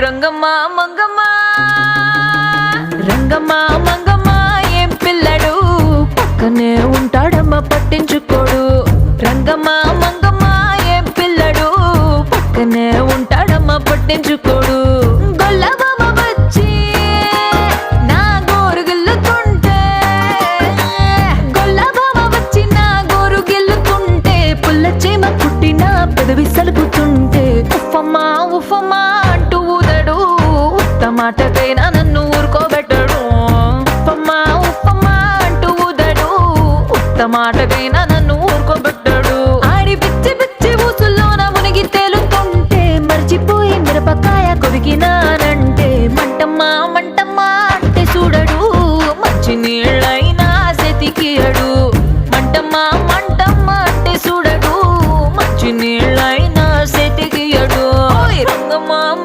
రంగమ్మ మంగమ్మ రంగమ్మ మంగమ్మ ఏం పిల్లడు పక్కనే ఉంటాడమ్మ పట్టించుకోడు రంగమ్మ మంగమ్మ ఏం పిల్లడు పక్కనే ఉంటాడమ్మ పట్టించుకోడు గొల్లబామ వచ్చి నా గోరు గిల్లుతుంటే గొల్లబామ వచ్చి నా గోరు గిల్లుతుంటే పుల్ల చీమ కుట్టిన పెదవి సలుపుతుంటే ఉఫమ్మా ఉఫమ్మా అంటూ ఊదడు ఉత్త మాటకైనా నన్ను ఊరుకోబెట్టడు ఉఫమ్మా ఉఫమ్మా అంటూ ఊదడు ఉత్త మాటకైనా నన్ను ఊరుకోబెట్టడు ఆడి పిచ్చి పిచ్చి ఊసుల్లోన మునిగి తేలుతుంటే మర్చిపోయి మిరపకాయ కొరికినా